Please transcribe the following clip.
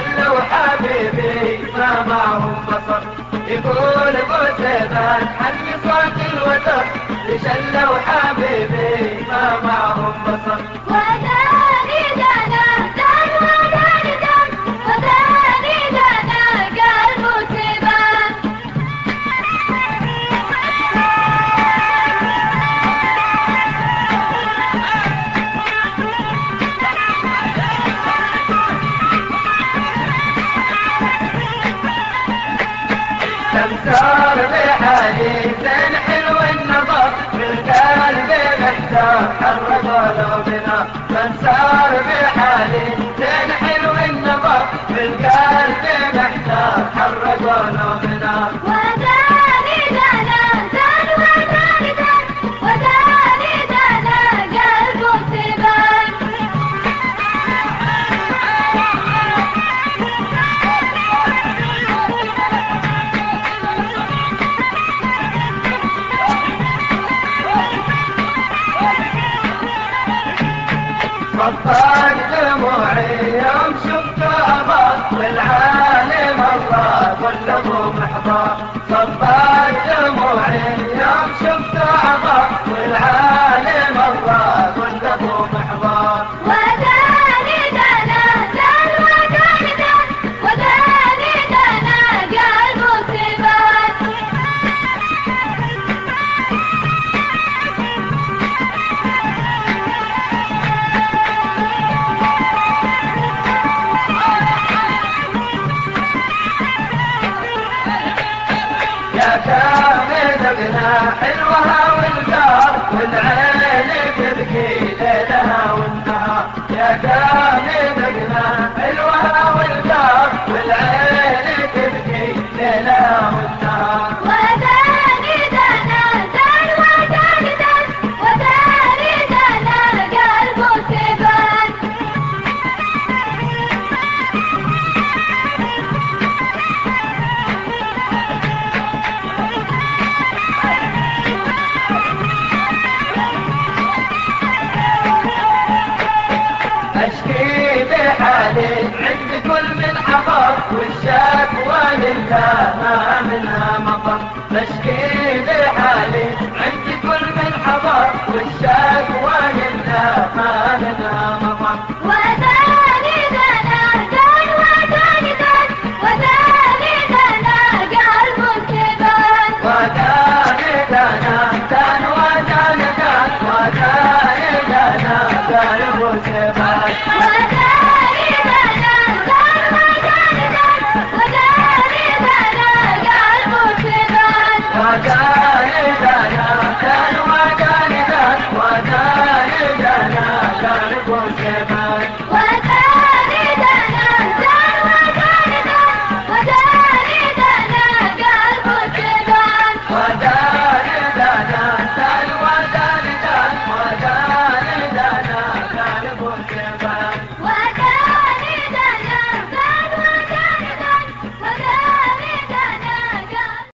شلوا حبيبي ما معهم بصر. يقول ابو سيبان حمي صوت الوتر، شلوا حبيبي ما معهم بصر. وداني دانا دان وداني دان، وداني دانا قلب سيبان. تمثال بحديث حلو النظر، بالقلب محتار حرق قلوبنا. تمثال بحديث حلو النظر، بالقلب محتار حرق قلوبنا. وداني دانا دان وداني دان، وداني دانا قلب سيبان. صفاق دموعي يوم شفت أبا، والعالم الله كله محضر. صفاق دموعي يوم شفت أبا، والعالم الله كله محضر. وداني دانا دان وداني دان، وداني دانا قلب سيبان. يا كامل ابنا حلوها والدار، والعين تبكي ليلها والنهار. يا كامل ابنا حلوها والدار، والعين تبكي ليلها والنهار. وداني دانا دان وداني دان، وداني دانا قلب سيبان. اشكي بحالي عند كل من حضر، والشكوى لله ما منها مطر. بشكي